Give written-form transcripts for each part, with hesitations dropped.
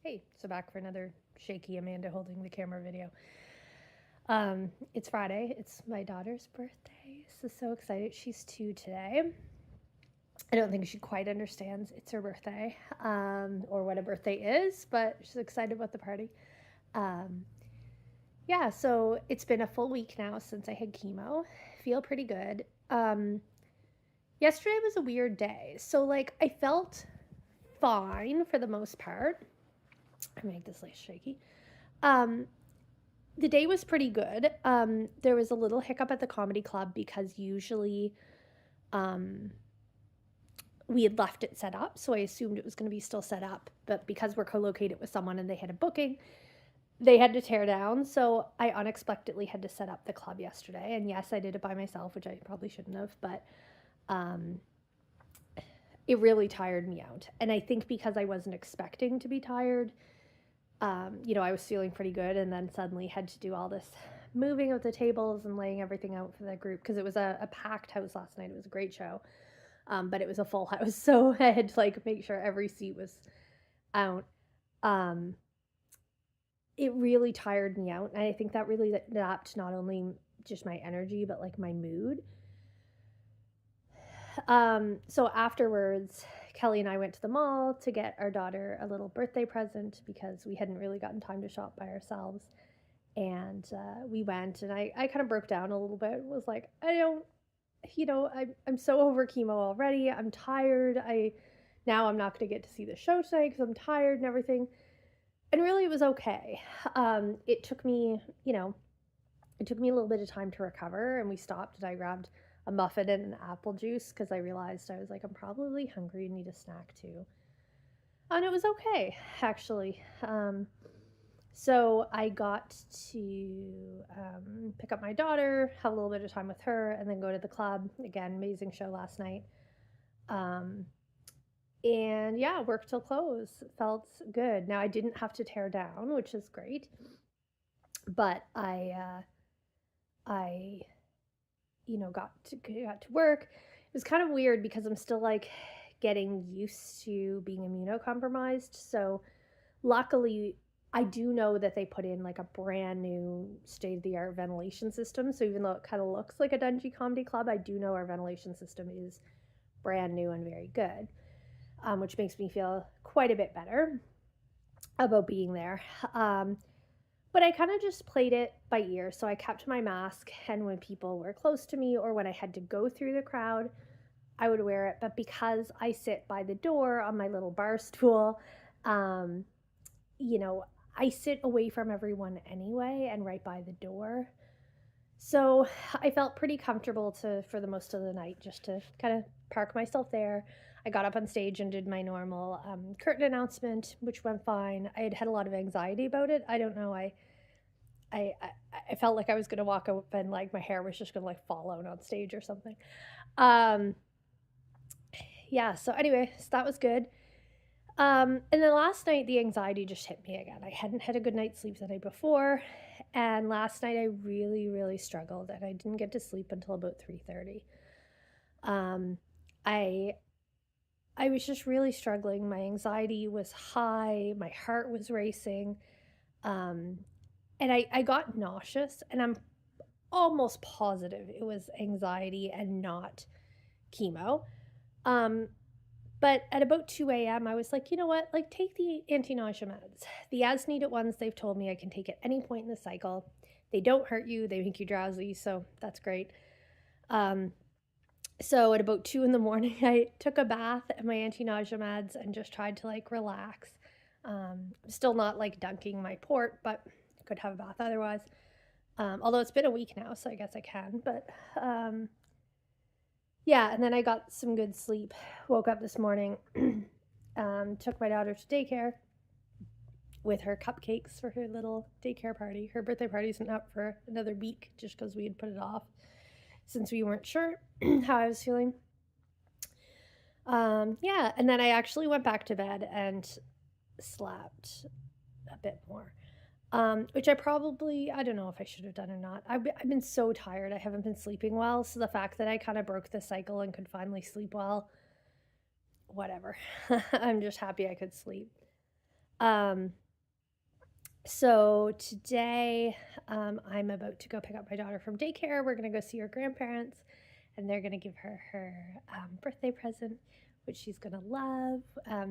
Hey, so back for another shaky Amanda holding the camera video. It's Friday. It's my daughter's birthday. So excited. She's 2 today. I don't think she quite understands it's her birthday or what a birthday is, but she's excited about the party. Um, yeah, so it's been a full week now since I had chemo. Feel pretty good. Yesterday was a weird day. So, I felt fine for the most part. I make this less shaky. Um, the day was pretty good. There was a little hiccup at the comedy club because usually um, we had left it set up, so I assumed it was going to be still set up. But because we're co-located with someone and they had a booking, they had to tear down. So I unexpectedly had to set up the club yesterday. And yes, I did it by myself, which I probably shouldn't have, but um, it really tired me out. And I think because I wasn't expecting to be tired, I was feeling pretty good, and then suddenly had to do all this moving of the tables and laying everything out for the group because it was a packed house last night. It was a great show, but it was a full house, so I had to make sure every seat was out. Um, it really tired me out, and I think that really zapped not only just my energy but my mood. So afterwards, Kelly and I went to the mall to get our daughter a little birthday present because we hadn't really gotten time to shop by ourselves. And we went, and I kind of broke down a little bit. Was like, I don't, I'm so over chemo already. I'm tired. Now I'm not going to get to see the show tonight because I'm tired and everything. And really, it was okay. It took me, it took me a little bit of time to recover, and we stopped, and I grabbed a muffin and an apple juice because I realized I was like, I'm probably hungry and need a snack too. And it was okay, actually. So I got to pick up my daughter, have a little bit of time with her, and then go to the club. Again, amazing show last night. Um, and yeah, work till close. Felt good. Now I didn't have to tear down, which is great. But I got to work. It was kind of weird because I'm still getting used to being immunocompromised. So luckily, I do know that they put in a brand new state of the art ventilation system. So even though it kind of looks like a dungy comedy club, I do know our ventilation system is brand new and very good, which makes me feel quite a bit better about being there. But I kind of just played it by ear. So I kept my mask, and when people were close to me or when I had to go through the crowd, I would wear it. But because I sit by the door on my little bar stool, um, you know, I sit away from everyone anyway and right by the door. So I felt pretty comfortable for the most of the night just to kind of park myself there. I got up on stage and did my normal curtain announcement, which went fine. I had a lot of anxiety about it. I don't know. I, I, I felt like I was going to walk up and my hair was just going to fall out on stage or something. Um, yeah. So anyway, so that was good. And then last night, the anxiety just hit me again. I hadn't had a good night's sleep the night before, and last night I really, really struggled, and I didn't get to sleep until about 3:30. Um, I I was just really struggling. My anxiety was high. My heart was racing, um, and I got nauseous. And I'm almost positive it was anxiety and not chemo. Um, But at about 2 a.m., I was like, you know what? Take the anti nausea meds. The as needed ones, they've told me I can take at any point in the cycle. They don't hurt you, they make you drowsy. So that's great. Um, so at about 2 in the morning, I took a bath and my anti nausea meds and just tried to relax. Still not dunking my port, but could have a bath otherwise. Although it's been a week now, so I guess I can. But yeah, and then I got some good sleep. Woke up this morning, took my daughter to daycare with her cupcakes for her little daycare party. Her birthday party isn't up for another week just because we had put it off since we weren't sure how I was feeling. Yeah, and then I actually went back to bed and slept a bit more. Which I don't know if I should have done or not. I've been so tired. I haven't been sleeping well. So the fact that I kind of broke the cycle and could finally sleep well, whatever. I'm just happy I could sleep. Um, so today, I'm about to go pick up my daughter from daycare. We're going to go see her grandparents, and they're going to give her her birthday present, which she's going to love.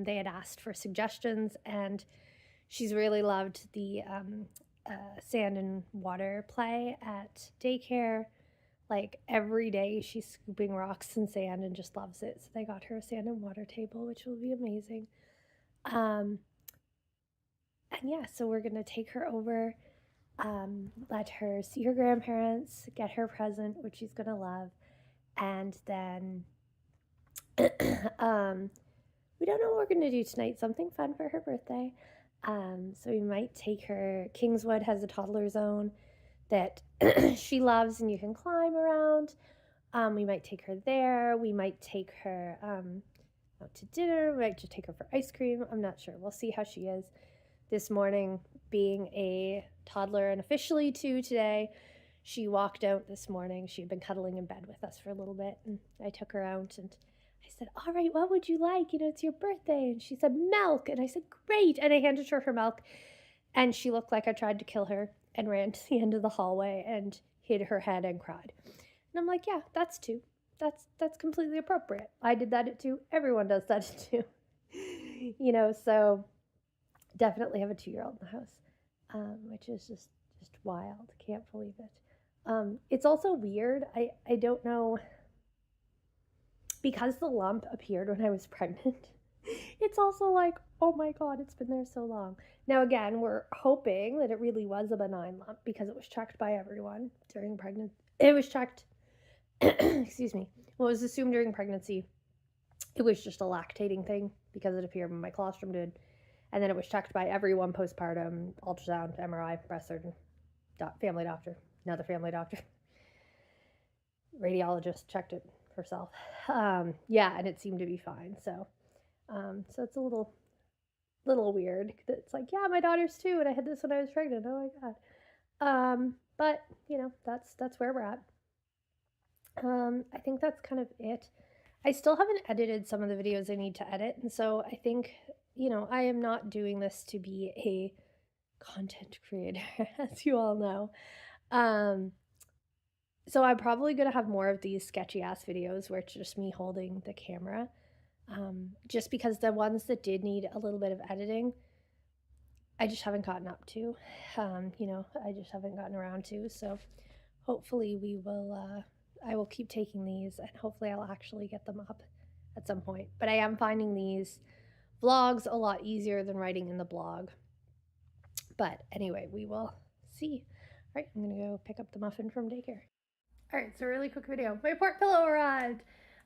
They had asked for suggestions, and she's really loved the sand and water play at daycare. Like every day, she's scooping rocks and sand and just loves it. So they got her a sand and water table, which will be amazing. And yeah, so we're going to take her over, let her see her grandparents, get her present, which she's going to love. And then we don't know what we're going to do tonight. Something fun for her birthday. So we might take her. Kingswood has a toddler zone that she loves and you can climb around. We might take her there. We might take her out to dinner. We might just take her for ice cream. I'm not sure. We'll see how she is. This morning, being a toddler and officially 2 today, she walked out this morning. She had been cuddling in bed with us for a little bit, and I took her out and I said, all right, what would you like? You know, it's your birthday. And she said, milk. And I said, great. And I handed her milk, and she looked like I tried to kill her and ran to the end of the hallway and hid her head and cried. And I'm like, yeah, that's 2. That's completely appropriate. I did that at 2. Everyone does that at 2. You know, so definitely have a 2-year-old in the house, which is just wild. Can't believe it. It's also weird. I don't know, because the lump appeared when I was pregnant. It's also like, oh my God, it's been there so long. Now, again, we're hoping that it really was a benign lump because it was checked by everyone during pregnancy. It was checked, excuse me, well, it was assumed during pregnancy it was just a lactating thing because it appeared when my colostrum did. And then it was checked by everyone postpartum, ultrasound, MRI, breast surgeon, family doctor, another family doctor. Radiologist checked it herself. Yeah, and it seemed to be fine. So it's a little weird. It's like, yeah, my daughter's 2, and I had this when I was pregnant. Oh my God. But you know, that's where we're at. I think that's kind of it. I still haven't edited some of the videos I need to edit, and so I think, you know, I am not doing this to be a content creator, as you all know. So I'm probably going to have more of these sketchy ass videos where it's just me holding the camera. Just because the ones that did need a little bit of editing, I just haven't gotten up to. You know, I just haven't gotten around to. So hopefully I will keep taking these, and hopefully I'll actually get them up at some point. But I am finding these vlogs a lot easier than writing in the blog. But anyway, we will see. All right, I'm going to go pick up the muffin from daycare. All right, so really quick video. My port pillow arrived.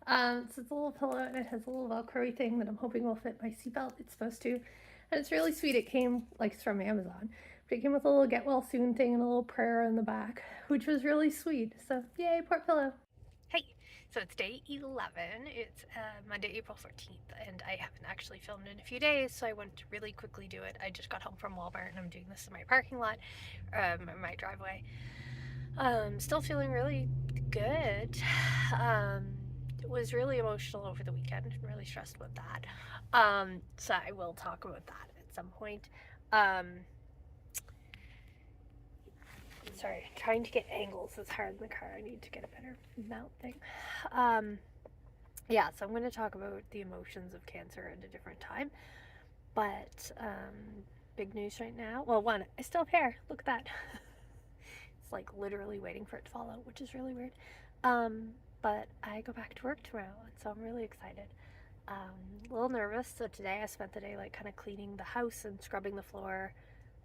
So it's a little pillow, and it has a little Velcro thing that I'm hoping will fit my seatbelt. It's supposed to. And it's really sweet. It came, like, it's from Amazon. But it came with a little get well soon thing and a little prayer in the back, which was really sweet. So, yay, port pillow. Hey, so it's day 11. It's Monday, April 14th, and I haven't actually filmed in a few days, so I wanted to really quickly do it. I just got home from Walmart, and I'm doing this in my parking lot, my driveway. Still feeling really good. Was really emotional over the weekend and really stressed about that. So I will talk about that at some point. Sorry, trying to get angles is hard in the car. I need to get a better mount thing. Yeah, so I'm going to talk about the emotions of cancer at a different time. But big news right now. Well, one, I still have hair. Look at that. It's like literally waiting for it to fall out, which is really weird. But I go back to work tomorrow, and so I'm really excited. A little nervous. So today I spent the day like kind of cleaning the house and scrubbing the floor,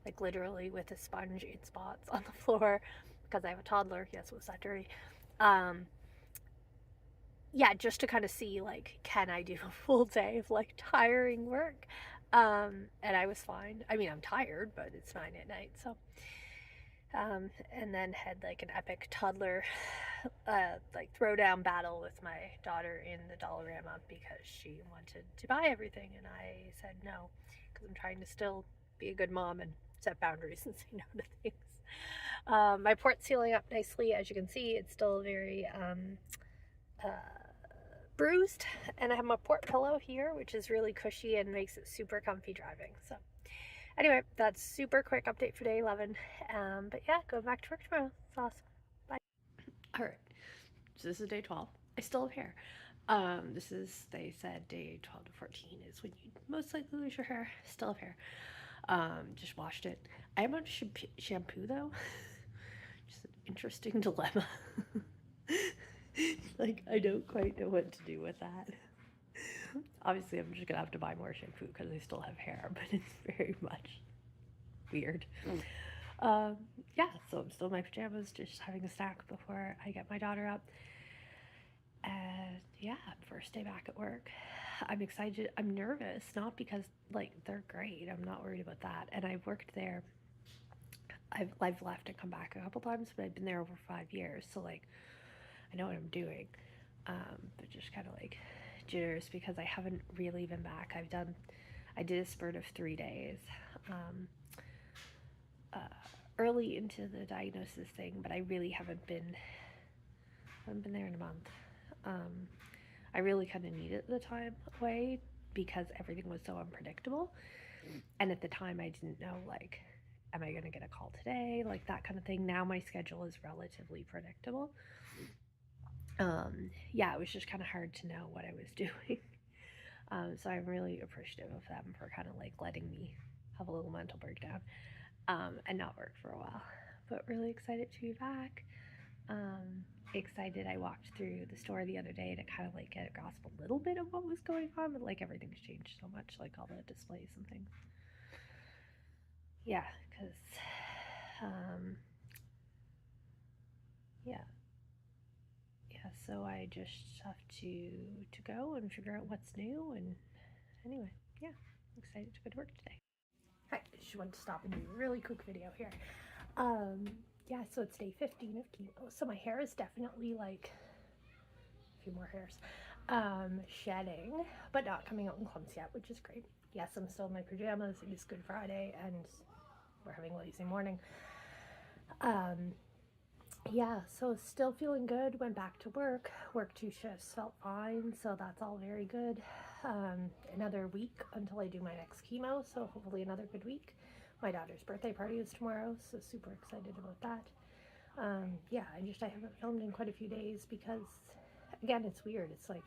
like literally with a sponge in spots on the floor because I have a toddler. Yes, it was that dirty. Yeah, just to kind of see like, can I do a full day of like tiring work? And I was fine. I mean, I'm tired, but it's 9 at night, so. And then had like an epic toddler like throwdown battle with my daughter in the Dollarama because she wanted to buy everything, and I said no because I'm trying to still be a good mom and set boundaries and say no to things. My port's sealing up nicely. As you can see, it's still very bruised, and I have my port pillow here, which is really cushy and makes it super comfy driving. So Anyway, that's super quick update for day 11. But yeah, going back to work tomorrow. It's awesome. Bye. All right. So this is day 12. I still have hair. This is, they said day 12 to 14 is when you most likely lose your hair. Still have hair. Just washed it. I am on shampoo though. Just an interesting dilemma. Like, I don't quite know what to do with that. Obviously, I'm just gonna have to buy more shampoo because I still have hair, but it's very much weird. Um, yeah, so I'm still in my pajamas, just having a snack before I get my daughter up. And yeah, first day back at work. I'm excited. I'm nervous, not because like they're great. I'm not worried about that. And I've worked there. I've left and come back a couple times, but I've been there over 5 years, so like I know what I'm doing. But just kind of like jitters because I haven't really been back. I did a spurt of 3 days. Um, uh, Early into the diagnosis thing, but I really haven't been there in a month. Um, I really kind of needed the time away because everything was so unpredictable. And at the time, I didn't know, like, am I going to get a call today? Like, that kind of thing. Now my schedule is relatively predictable. Yeah, it was just kind of hard to know what I was doing. So I'm really appreciative of them for kind of like letting me have a little mental breakdown and not work for a while. But really excited to be back. Excited. I walked through the store the other day to kind of like get a grasp a little bit of what was going on, but like everything's changed so much, like all the displays and things. Yeah, because um, yeah, yeah. So I just have to go and figure out what's new. And anyway, yeah, I'm excited to go to work today. Hi, I just wanted to stop and do a really quick video here. Um, yeah, so it's day 15 of chemo. So my hair is definitely like a few more hairs shedding, but not coming out in clumps yet, which is great. Yes, I'm still in my pajamas. It is Good Friday, and we're having lazy morning. Um, yeah, so still feeling good. Went back to work. Worked 2 shifts, felt fine. So that's all very good. Another week until I do my next chemo. So hopefully another good week. My daughter's birthday party is tomorrow, so super excited about that. Yeah, I haven't filmed in quite a few days because, again, it's weird. It's like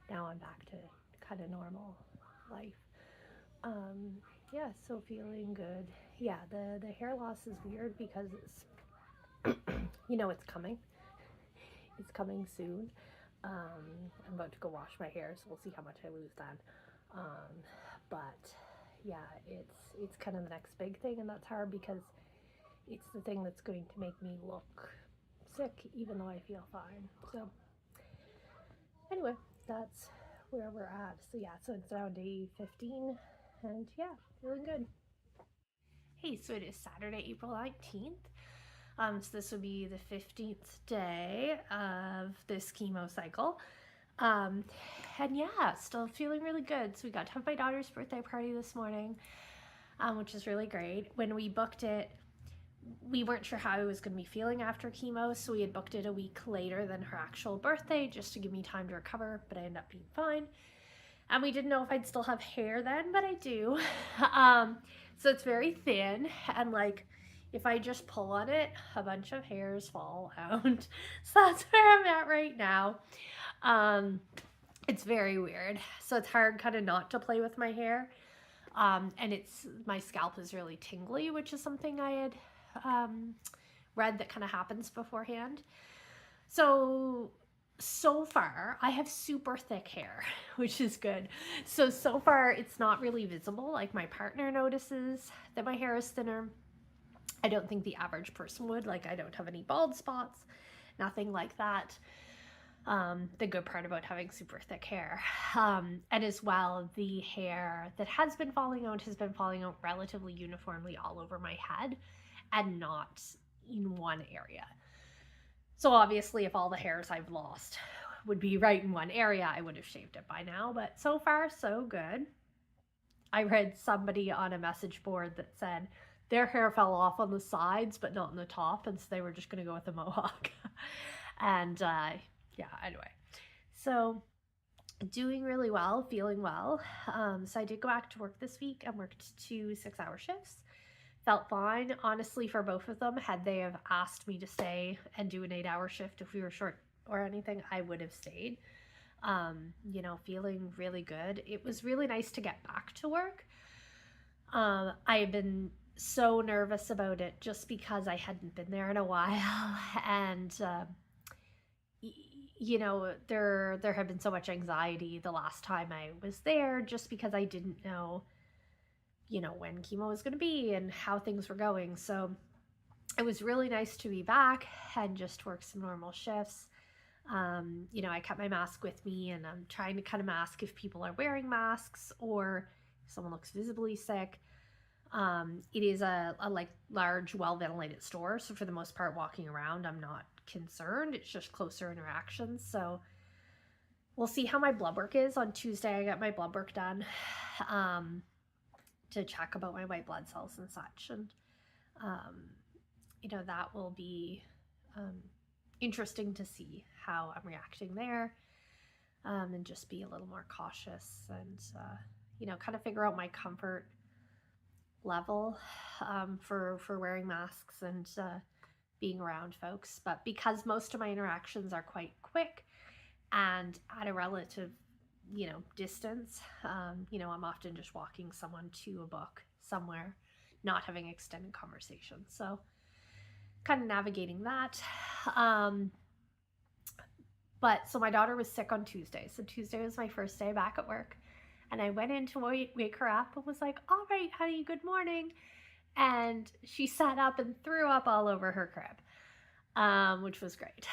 now I'm back to kind of normal life. Um, yeah, so feeling good. Yeah, the hair loss is weird because it's it's coming. It's coming soon. I'm about to go wash my hair, so we'll see how much I lose then. Um, but yeah, it's kind of the next big thing, and that's hard because it's the thing that's going to make me look sick, even though I feel fine. So anyway, that's where we're at. So yeah, so it's now day 15, and yeah, feeling good. Hey, so it is Saturday, April 19th. So this will be the 15th day of this chemo cycle. Um, and yeah, still feeling really good. So we got to have my daughter's birthday party this morning, which is really great. When we booked it, we weren't sure how I was going to be feeling after chemo, so we had booked it a week later than her actual birthday just to give me time to recover, but I ended up being fine. And we didn't know if I'd still have hair then, but I do. So it's very thin, and like if I just pull on it, a bunch of hairs fall out. So that's where I'm at right now. Um, it's very weird. So it's hard kind of not to play with my hair. And my scalp is really tingly, which is something I had read that kind of happens beforehand. So far, I have super thick hair, which is good. So far, it's not really visible. Like my partner notices that my hair is thinner. I don't think the average person would. Like I don't have any bald spots, nothing like that. The good part about having super thick hair. And as well, the hair that has been falling out relatively uniformly all over my head and not in one area. So obviously, if all the hairs I've lost would be right in one area, I would have shaved it by now. But so far, so good. I read somebody on a message board that said their hair fell off on the sides, but not on the top, and so they were just going to go with a mohawk. And yeah, anyway. So Doing really well, feeling well. So I did go back to work this week and worked 2 6-hour shifts. Felt fine. Honestly, for both of them, had they have asked me to stay and do an 8-hour shift if we were short or anything, I would have stayed. Feeling really good. It was really nice to get back to work. I had been so nervous about it just because I hadn't been there in a while, and there had been so much anxiety the last time I was there, just because I didn't know, when chemo was going to be and how things were going. So it was really nice to be back and just work some normal shifts. I kept my mask with me, and I'm trying to kind of mask if people are wearing masks or if someone looks visibly sick. It is a like large, well ventilated store, so for the most part, walking around, I'm not concerned. It's just closer interactions. So we'll see how my blood work is on Tuesday. I got my blood work done to check about my white blood cells and such, and that will be interesting to see how I'm reacting there, and just be a little more cautious, and kind of figure out my comfort level for wearing masks and being around folks. But because most of my interactions are quite quick and at a relative distance, I'm often just walking someone to a book somewhere, not having extended conversations. So kind of navigating that. But so my daughter was sick on Tuesday. So Tuesday was my first day back at work. And I went in to wake her up and was like, all right, honey, good morning. And she sat up and threw up all over her crib, which was great.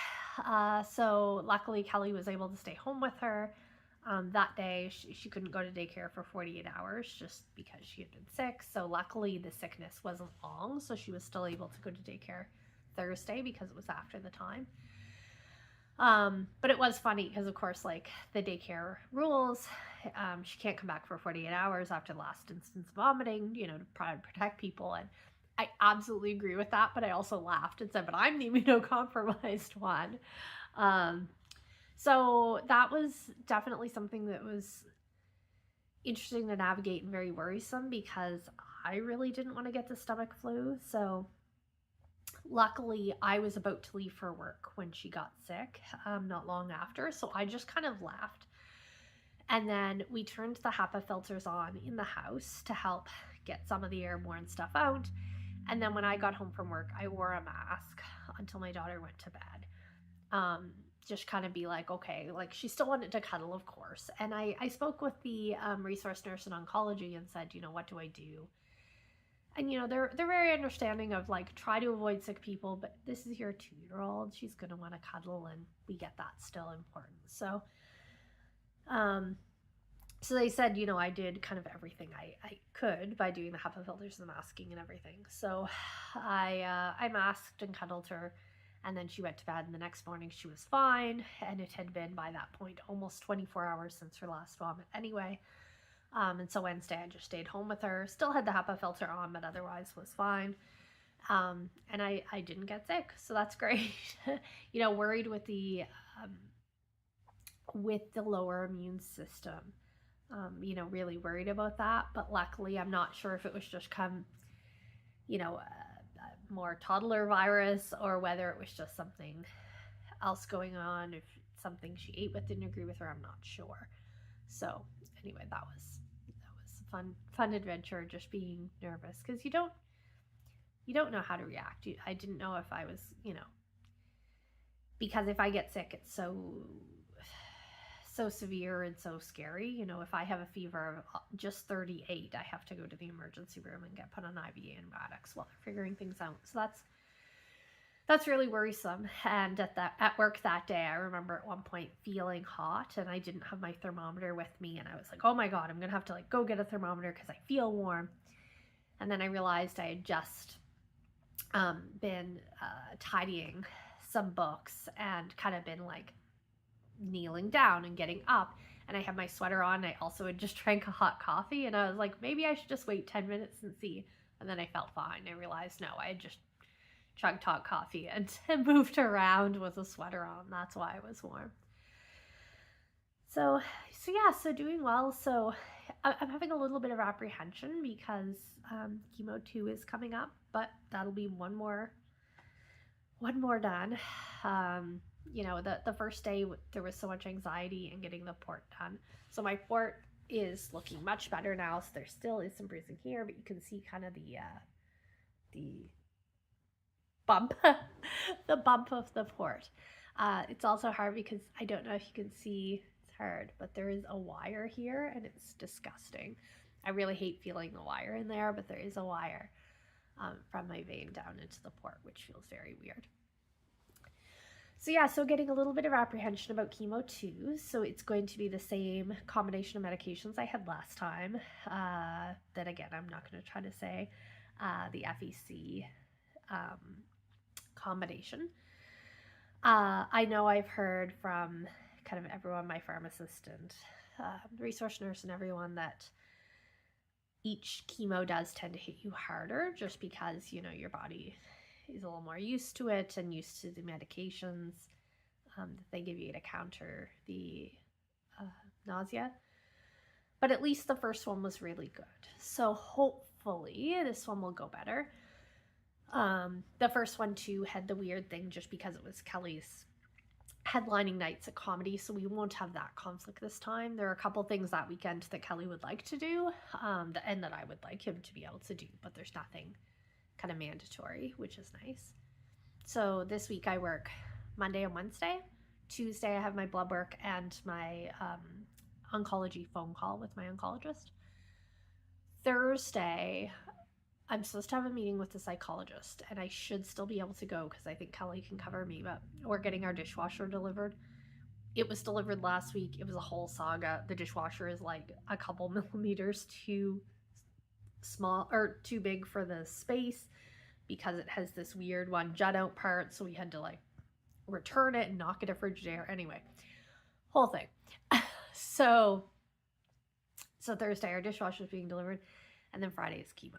So luckily, Kelly was able to stay home with her. That day, she couldn't go to daycare for 48 hours just because she had been sick. So luckily, the sickness wasn't long. So she was still able to go to daycare Thursday because it was after the time. But it was funny because, of course, like the daycare rules, she can't come back for 48 hours after the last instance of vomiting, to protect people. And I absolutely agree with that. But I also laughed and said, but I'm the immunocompromised one. So that was definitely something that was interesting to navigate and very worrisome because I really didn't want to get the stomach flu. So luckily, I was about to leave for work when she got sick, not long after. So I just kind of laughed. And then we turned the HEPA filters on in the house to help get some of the airborne stuff out. And then when I got home from work, I wore a mask until my daughter went to bed. Just kind of be like, okay, like she still wanted to cuddle, of course. And I spoke with the resource nurse in oncology and said, what do I do? And, they're very understanding of like, try to avoid sick people, but this is your 2-year-old. She's going to want to cuddle, and we get that still important. So, so they said, I did kind of everything I could by doing the HEPA filters and the masking and everything. So I masked and cuddled her, and then she went to bed, and the next morning she was fine. And it had been, by that point, almost 24 hours since her last vomit anyway. And so Wednesday I just stayed home with her, still had the HEPA filter on, but otherwise was fine. And I didn't get sick, so that's great. Worried with the lower immune system, really worried about that. But luckily, I'm not sure if it was just a more toddler virus or whether it was just something else going on. If something she ate with didn't agree with her, I'm not sure. So anyway, that was a fun adventure, just being nervous because you don't know how to react. I didn't know if I was, because if I get sick, it's so severe and so scary. If I have a fever of just 38, I have to go to the emergency room and get put on IV antibiotics while they're figuring things out. So that's really worrisome. And at work that day, I remember at one point feeling hot, and I didn't have my thermometer with me, and I was like, oh my God, I'm gonna have to like go get a thermometer because I feel warm. And then I realized I had just been tidying some books and kind of been like kneeling down and getting up, and I had my sweater on. I also had just drank a hot coffee, and I was like, maybe I should just wait 10 minutes and see. And then I felt fine. I realized, no, I had just chugged hot coffee and moved around with a sweater on. That's why I was warm. So doing well. So I'm having a little bit of apprehension because chemo 2 is coming up, but that'll be one more done. Um, the first day there was so much anxiety in getting the port done. So my port is looking much better now. So there still is some bruising here, but you can see kind of the bump, the bump of the port. It's also hard because I don't know if you can see. It's hard, but there is a wire here, and it's disgusting. I really hate feeling the wire in there, but there is a wire from my vein down into the port, which feels very weird. So getting a little bit of apprehension about chemo 2. So it's going to be the same combination of medications I had last time. That again, I'm not going to try to say the FEC combination. I know I've heard from kind of everyone, my pharmacist and resource nurse and everyone, that each chemo does tend to hit you harder just because, your body is a little more used to it and used to the medications that they give you to counter the nausea. But at least the first one was really good. So hopefully this one will go better. The first one too had the weird thing just because it was Kelly's headlining nights at comedy, so we won't have that conflict this time. There are a couple things that weekend that Kelly would like to do, and that I would like him to be able to do, but there's nothing kind of mandatory, which is nice. So this week I work Monday and Wednesday. Tuesday I have my blood work and my oncology phone call with my oncologist. Thursday I'm supposed to have a meeting with the psychologist, and I should still be able to go because I think Kelly can cover me, but we're getting our dishwasher delivered. It was delivered last week. It was a whole saga. The dishwasher is like a couple millimeters too small or too big for the space because it has this weird one jut out part, so we had to like return it and knock it a Frigidaire. Anyway, whole thing. so Thursday our dishwasher is being delivered, and then Friday is chemo.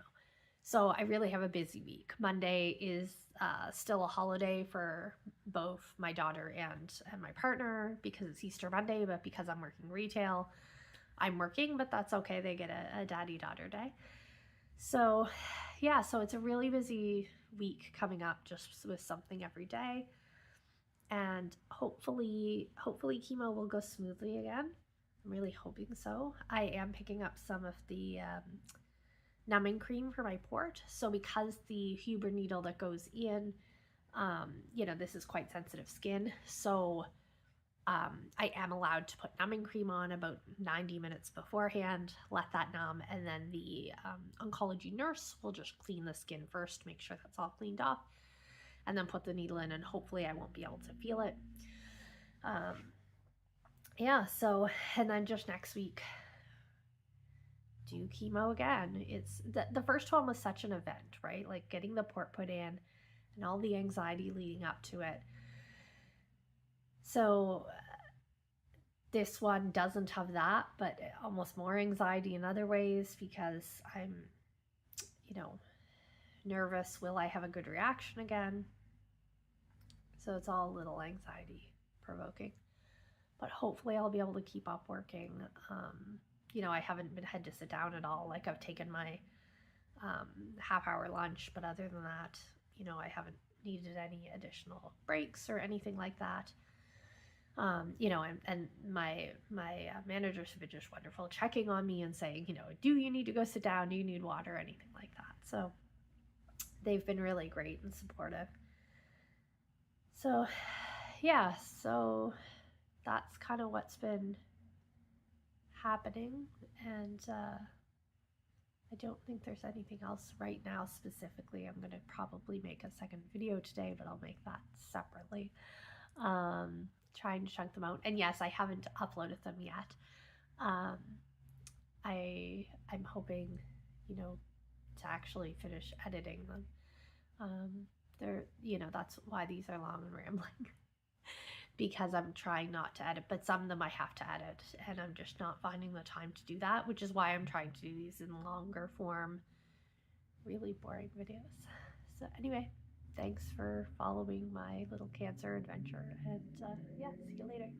So I really have a busy week. Monday is still a holiday for both my daughter and my partner because it's Easter Monday, but because I'm working retail, I'm working, but that's okay. They get a daddy-daughter day. So it's a really busy week coming up, just with something every day. And hopefully chemo will go smoothly again. I'm really hoping so. I am picking up some of the numbing cream for my port. So because the Huber needle that goes in, this is quite sensitive skin. So I am allowed to put numbing cream on about 90 minutes beforehand, let that numb, and then the oncology nurse will just clean the skin first, make sure that's all cleaned off, and then put the needle in, and hopefully I won't be able to feel it. And then just next week, do chemo again. It's the first one was such an event, right? Like getting the port put in and all the anxiety leading up to it. So this one doesn't have that, but almost more anxiety in other ways because I'm, nervous. Will I have a good reaction again? So it's all a little anxiety provoking. But hopefully I'll be able to keep up working. I haven't had to sit down at all. Like I've taken my half-hour lunch, but other than that, I haven't needed any additional breaks or anything like that. And my managers have been just wonderful, checking on me and saying, do you need to go sit down? Do you need water? Anything like that. So they've been really great and supportive. So that's kind of what's been happening, and I don't think there's anything else right now specifically. I'm going to probably make a second video today, but I'll make that separately. Trying to chunk them out, and yes, I haven't uploaded them yet. I'm hoping, to actually finish editing them. That's why these are long and rambling. Because I'm trying not to edit, but some of them I have to edit, and I'm just not finding the time to do that, which is why I'm trying to do these in longer form, really boring videos. So anyway, thanks for following my little cancer adventure, and see you later.